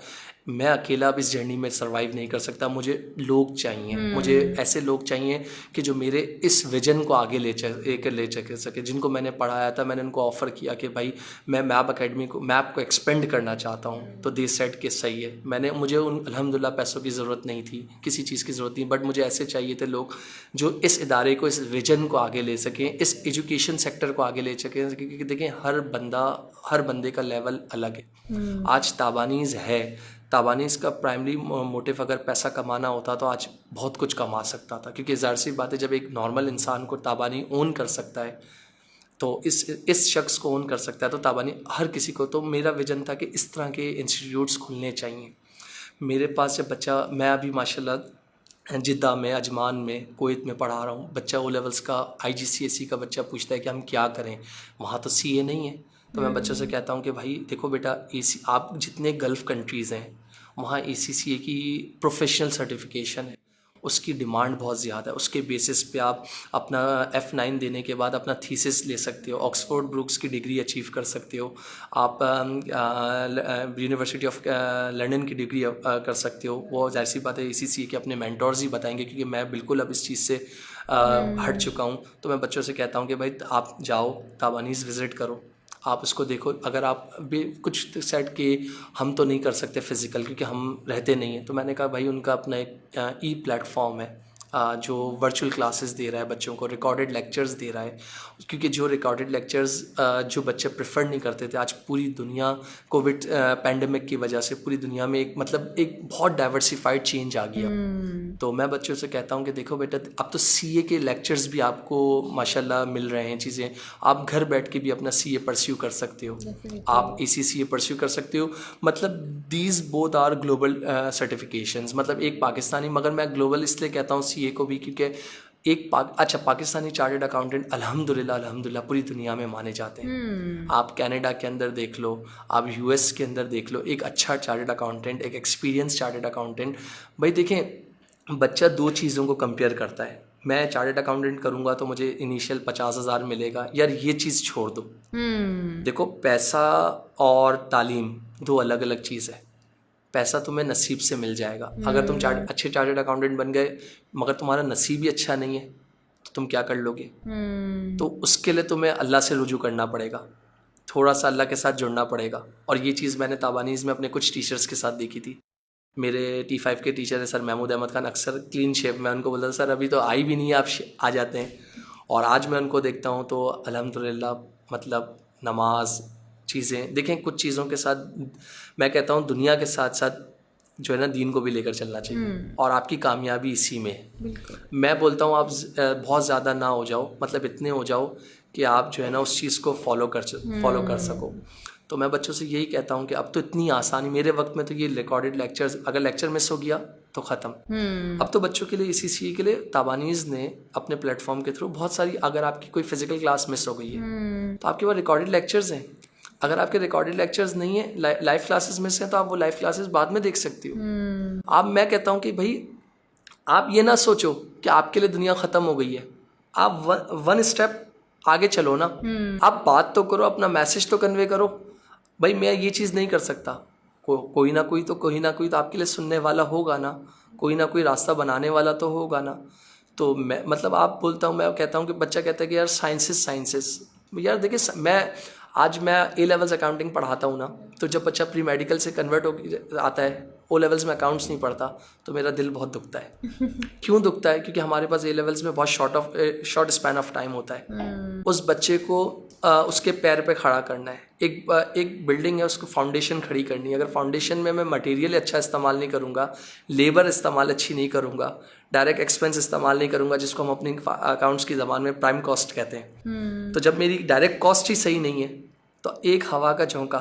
मैं अकेला अब इस जर्नी में सर्वाइव नहीं कर सकता, मुझे लोग चाहिए, मुझे ऐसे लोग चाहिए कि जो मेरे इस विजन को आगे ले सके। जिनको मैंने पढ़ाया था, मैंने उनको ऑफ़र किया कि भाई मैं मैप को एक्सपेंड करना चाहता हूँ, तो दे सेड कि सही है। मुझे उन अल्हम्दुलिल्लाह पैसों की ज़रूरत नहीं थी, किसी चीज़ की ज़रूरत नहीं, बट मुझे ऐसे चाहिए थे लोग जो इस इदारे को, इस विजन को आगे ले सकें, इस एजुकेशन सेक्टर को आगे ले सकें। क्योंकि देखें हर बंदे का लेवल अलग है। आज ताबानीज़ का प्राइमरी मोटिव अगर पैसा कमाना होता तो आज बहुत कुछ कमा सकता था, क्योंकि ज़ाहिर सी बात है जब एक नॉर्मल इंसान को ताबानी ओन कर सकता है तो इस शख्स को ओन कर सकता है, तो ताबानी हर किसी को। तो मेरा विजन था कि इस तरह के इंस्टीट्यूट्स खुलने चाहिए। मेरे पास जब बच्चा, मैं अभी माशाल्लाह जिद्दा में, अजमान में, कुवैत में पढ़ा रहा हूँ, बच्चा ओ लेवल्स का IGCSE का बच्चा पूछता है कि हम क्या करें, वहाँ तो CA नहीं है। तो मैं बच्चों से कहता हूँ कि भाई देखो बेटा, आप जितने गल्फ़ कंट्रीज़ हैं वहाँ ACCA की प्रोफेशनल सर्टिफिकेशन है, उसकी डिमांड बहुत ज़्यादा है। उसके बेसिस पे आप अपना F9 देने के बाद अपना थीसिस ले सकते हो, ऑक्सफोर्ड ब्रूक्स की डिग्री अचीव कर सकते हो, आप यूनिवर्सिटी ऑफ लंदन की डिग्री कर सकते हो। वो जाहिर सी बात है ACCA के अपने मेंटोर्स ही बताएंगे, क्योंकि मैं बिल्कुल अब इस चीज़ से हट चुका हूँ। तो मैं बच्चों से कहता हूँ कि भाई आप जाओ, ताबानीज़ विज़िट करो, आप उसको देखो। अगर आप भी कुछ सेट के हम तो नहीं कर सकते फ़िज़िकल, क्योंकि हम रहते नहीं हैं, तो मैंने कहा भाई उनका अपना एक प्लेटफॉर्म है जो वर्चुअल क्लासेस दे रहा है बच्चों को, रिकॉर्डेड लेक्चर्स दे रहा है। क्योंकि जो रिकॉर्डेड लेक्चर्स जो बच्चे प्रेफर नहीं करते थे, आज पूरी दुनिया कोविड पैंडमिक की वजह से पूरी दुनिया में एक बहुत डाइवर्सिफाइड चेंज आ गया। तो मैं बच्चों से कहता हूँ कि देखो बेटा, अब तो CA के लेक्चर्स भी आपको माशाल्लाह मिल रहे हैं चीज़ें, आप घर बैठ के भी अपना CA परस्यू कर सकते हो, आप ACCA परस्यू कर सकते हो। मतलब these both are global certifications, मतलब एक पाकिस्तानी, मगर मैं ग्लोबल इसलिए कहता हूँ CA को भी क्योंकि पाकिस्तानी चार्टर्ड अकाउंटेंट अल्हम्दुलिल्लाह पूरी दुनिया में माने जाते हैं। आप कनाडा के अंदर देख लो, आप US के अंदर देख लो, एक अच्छा चार्टर्ड अकाउंटेंट, एक एक्सपीरियंस चार्टर्ड अकाउंटेंट। भाई देखें, बच्चा दो चीज़ों को कंपेयर करता है, मैं चार्टर्ड अकाउंटेंट करूँगा तो मुझे इनिशियल 50,000 मिलेगा, यार ये चीज़ छोड़ दो। देखो, पैसा और तालीम दो अलग अलग चीज़ है। पैसा तुम्हें नसीब से मिल जाएगा, अगर तुम अच्छे चार्टर्ड अकाउंटेंट बन गए मगर तुम्हारा नसीब ही अच्छा नहीं है तो तुम क्या कर लोगे? तो उसके लिए तुम्हें अल्लाह से रुजू करना पड़ेगा, थोड़ा सा अल्लाह के साथ जुड़ना पड़ेगा। और ये चीज़ मैंने ताबानीज़ में अपने कुछ टीचर्स के साथ देखी थी। मेरे T5 के टीचर है सर महमूद अहमद खान, अक्सर क्लीन शेप में उनको बोलता था सर अभी तो आई भी नहीं है, आप आ जाते हैं। और आज मैं उनको देखता हूँ तो अल्हम्दुलिल्लाह, मतलब नमाज, चीज़ें देखें, कुछ चीज़ों के साथ मैं कहता हूँ दुनिया के साथ साथ जो है ना दीन को भी लेकर चलना चाहिए, और आपकी कामयाबी इसी में है। मैं बोलता हूँ आप बहुत ज़्यादा ना हो जाओ, मतलब इतने हो जाओ कि आप जो है ना उस चीज़ को फॉलो कर सको। तो मैं बच्चों से यही कहता हूँ कि अब तो इतनी आसानी, मेरे वक्त में तो ये रिकॉर्डेड लेक्चर्स, अगर लेक्चर मिस हो गया तो ख़त्म। अब तो बच्चों के लिए ACCA के लिए ताबानीज़ ने अपने प्लेटफॉर्म के थ्रू बहुत सारी, अगर आपकी कोई फिजिकल क्लास मिस हो गई है तो आपके पास रिकॉर्डेड लेक्चर्स हैं। अगर आपके रिकॉर्डेड लेक्चर्स नहीं है, लाइव क्लासेस मिस हैं, तो आप वो लाइव क्लासेस बाद में देख सकते हो। आप, मैं कहता हूँ कि भाई आप ये ना सोचो कि आपके लिए दुनिया ख़त्म हो गई है, आप वन स्टेप आगे चलो ना। आप बात तो करो, अपना मैसेज तो कन्वे करो। भाई मैं ये चीज़ नहीं कर सकता, कोई ना कोई तो आपके लिए सुनने वाला होगा ना, कोई ना कोई रास्ता बनाने वाला तो होगा ना। तो मैं, मतलब आप बोलता हूँ, मैं कहता हूँ कि बच्चा कहता है कि यार साइंसेस यार देखिए, आज मैं A लेवल्स अकाउंटिंग पढ़ाता हूँ ना, तो जब बच्चा प्री मेडिकल से कन्वर्ट हो आता है, O लेवल्स में अकाउंट्स नहीं पढ़ता, तो मेरा दिल बहुत दुखता है। क्यों दुखता है? क्योंकि हमारे पास A लेवल्स में बहुत शॉर्ट स्पैन ऑफ टाइम होता है। उस बच्चे को उसके पैर पे खड़ा करना है। एक बिल्डिंग है, उसको फाउंडेशन खड़ी करनी है। अगर फाउंडेशन में मैं मटेरियल अच्छा इस्तेमाल नहीं करूँगा, लेबर इस्तेमाल अच्छी नहीं करूँगा, डायरेक्ट एक्सपेंस इस्तेमाल नहीं करूँगा, जिसको हम अपनी अकाउंट्स की ज़बान में प्राइम कॉस्ट कहते हैं, तो जब मेरी डायरेक्ट कॉस्ट ही सही नहीं है तो एक हवा का झोंका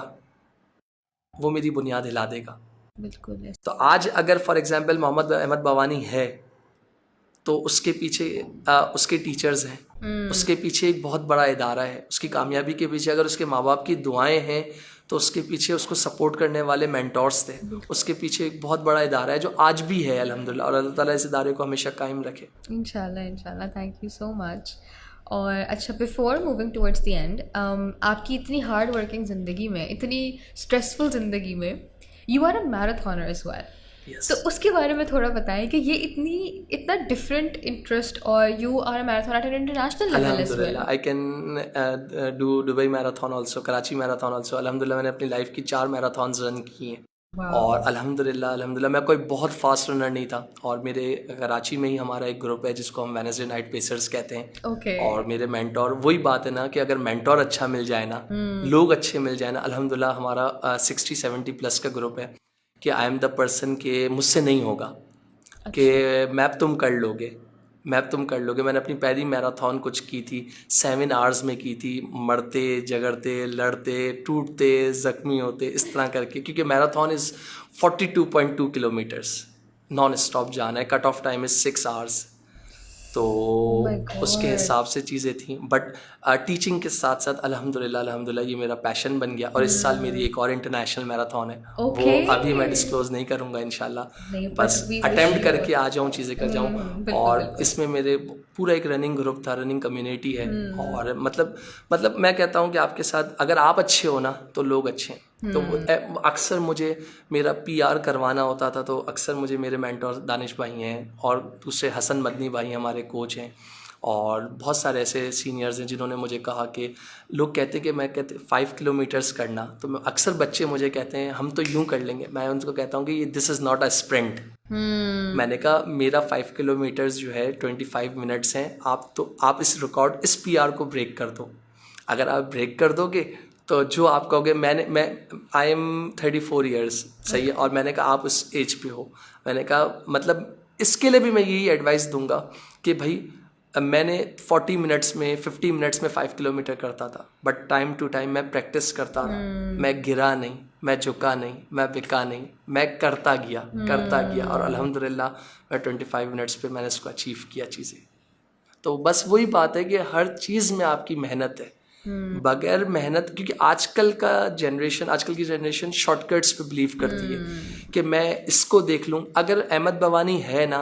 वो मेरी बुनियाद हिला देगा। बिल्कुल yes. तो आज अगर फॉर एग्जांपल मोहम्मद अहमद बवानी है तो उसके पीछे उसके टीचर्स हैं, उसके पीछे एक बहुत बड़ा इदारा है, उसकी कामयाबी के पीछे अगर उसके माँ बाप की दुआएं हैं तो उसके पीछे उसको सपोर्ट करने वाले मेंटोर्स थे, उसके पीछे एक बहुत बड़ा इदारा है जो आज भी है अल्हम्दुलिल्लाह, और अल्लाह ताला इस इदारे को हमेशा कायम रखे। इंशाल्लाह इंशाल्लाह, थैंक यू सो मच। और अच्छा, before moving towards the end, आपकी इतनी हार्ड वर्किंग ज़िंदगी में, इतनी स्ट्रेसफुल ज़िंदगी में, you are a marathoner as well. Yes. तो उसके बारे में थोड़ा बताएं कि ये इतना डिफरेंट इंटरेस्ट, और you are a marathon at an international level as well. I can do Dubai marathon also, Karachi marathon also. अल्हम्दुलिल्लाह मैंने अपनी लाइफ की 4 मैराथन्स रन की हैं। और अल्हम्दुलिल्लाह मैं कोई बहुत फास्ट रनर नहीं था, और मेरे कराची में ही हमारा एक ग्रुप है जिसको हम वेडनेसडे नाइट पेसर्स कहते हैं। Okay. और मेरे मेंटोर, वही बात है ना कि अगर मेंटोर अच्छा मिल जाए ना, लोग अच्छे मिल जाए ना, अल्हम्दुलिल्लाह हमारा 60-70 प्लस का ग्रुप है कि आई एम द पर्सन के मुझसे नहीं होगा कि मैप तुम कर लोगे, मैप तुम कर लोगे। मैंने अपनी पहली मैराथन कुछ की थी 7 आवर्स में की थी, मरते झगड़ते लड़ते टूटते ज़ख्मी होते इस तरह करके, क्योंकि marathon is 42.2 kilometres non stop जाना है, cut off time is 6 hours. तो उसके हिसाब से चीज़ें थी, बट टीचिंग के साथ साथ अल्हम्दुलिल्लाह ये मेरा पैशन बन गया। और इस साल मेरी एक और इंटरनेशनल मैराथन है, वो अभी मैं डिस्क्लोज नहीं करूँगा इंशाल्लाह, बस अटेम्प्ट करके आ जाऊँ, चीज़ें कर जाऊँ। और इसमें मेरे पूरा एक रनिंग ग्रुप था, रनिंग कम्युनिटी है। और मतलब मैं कहता हूँ कि आपके साथ अगर आप अच्छे हो ना तो लोग अच्छे हैं। तो अक्सर मुझे मेरा PR करवाना होता था, तो अक्सर मुझे मेरे मेंटोर दानिश भाई हैं और दूसरे हसन मदनी भाई हमारे कोच हैं, और बहुत सारे ऐसे सीनियर्स हैं जिन्होंने मुझे कहा कि लोग कहते कि मैं कहते 5 किलोमीटर्स करना, तो मैं अक्सर बच्चे मुझे कहते हैं हम तो यूं कर लेंगे, मैं उनको कहता हूँ कि this is not a sprint. मैंने कहा मेरा 5 किलोमीटर्स जो है 25 मिनट्स हैं, आप इस रिकॉर्ड, इस PR को ब्रेक कर दो। अगर आप ब्रेक कर दोगे तो जो आप कहोगे, मैं आई एम 34 ईयर्स, सही है, और मैंने कहा आप उस एज पे हो, मैंने कहा मतलब इसके लिए भी मैं यही एडवाइस दूंगा कि भाई मैंने 40 मिनट्स में 50 मिनट्स में 5 किलोमीटर करता था, बट टाइम टू टाइम मैं प्रैक्टिस करता रहा, मैं गिरा नहीं, मैं झुका नहीं, मैं बिका नहीं, मैं करता गया और अल्हम्दुलिल्लाह मैं 25 मिनट्स पे मैंने इसको अचीव किया चीज़ें। तो बस वही बात है कि हर चीज़ में आपकी मेहनत है, बगैर मेहनत, क्योंकि आजकल की जनरेशन शॉर्टकट्स पे बिलीव करती है कि मैं इसको देख लूँ। अगर अहमद बवानी है ना,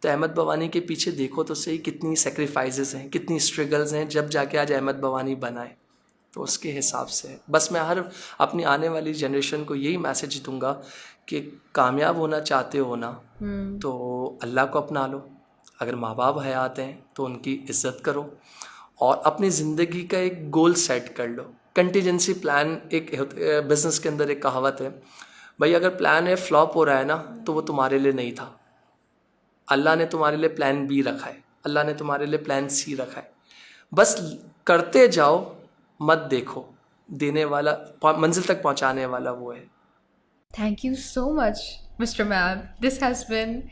तो अहमद बवानी के पीछे देखो तो सही कितनी सेक्रीफाइसेस हैं, कितनी स्ट्रगल्स हैं, जब जाके आज अहमद बवानी बनाए। तो उसके हिसाब से बस मैं हर अपनी आने वाली जनरेशन को यही मैसेज दूंगा कि कामयाब होना चाहते हो ना तो अल्लाह को अपना लो, अगर माँ बाप हयात हैं तो उनकी इज़्ज़त करो, और अपनी ज़िंदगी का एक गोल सेट कर लो। कंटीजेंसी प्लान, एक बिज़नेस के अंदर एक कहावत है भाई, अगर प्लान है फ्लॉप हो रहा है ना तो वो तुम्हारे लिए नहीं था, अल्लाह ने तुम्हारे लिए प्लान B रखा है, अल्लाह ने तुम्हारे लिए प्लान C रखा है, बस करते जाओ, मत देखो, देने वाला मंजिल तक पहुंचाने वाला वो है। Thank you so much mister Mab, this has been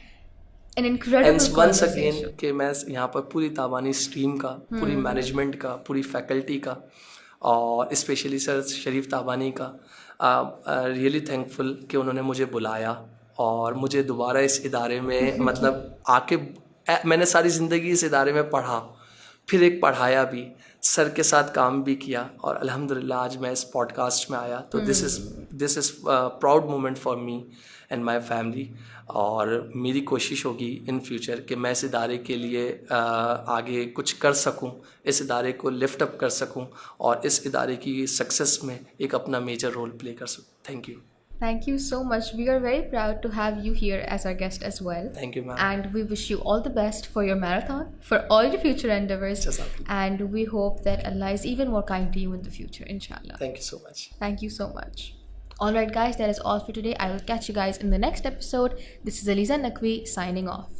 an incredible And once conversation. again कि मैं यहाँ पर पूरी ताबानी स्ट्रीम का, पूरी मैनेजमेंट का, पूरी फैकल्टी का, और स्पेशली सर शरीफ ताबानी का रियली थैंकफुल कि उन्होंने मुझे बुलाया और मुझे दोबारा इस इदारे में मतलब आके मैंने सारी ज़िंदगी इस इदारे में पढ़ा, फिर एक पढ़ाया भी, सर के साथ काम भी किया, और अल्हम्दुलिल्लाह आज मैं इस पॉडकास्ट में आया। तो this is proud moment for me and my family. और मेरी कोशिश होगी इन फ्यूचर कि मैं इस इदारे के लिए आगे कुछ कर सकूं, इस इदारे को लिफ्ट अप कर सकूं, और इस इदारे की सक्सेस में एक अपना मेजर रोल प्ले कर सकूं। Thank you. Thank you so much. We are very proud to have you here as our guest as well. Thank you, ma'am. And we wish you all the best for your marathon, for all your future endeavors. Jazakallah. And we hope that Allah is even more kind to you in the future, inshallah. Thank you so much. Thank you so much. Alright guys, that is all for today. I will catch you guys in the next episode. This is Aliza Naqvi signing off.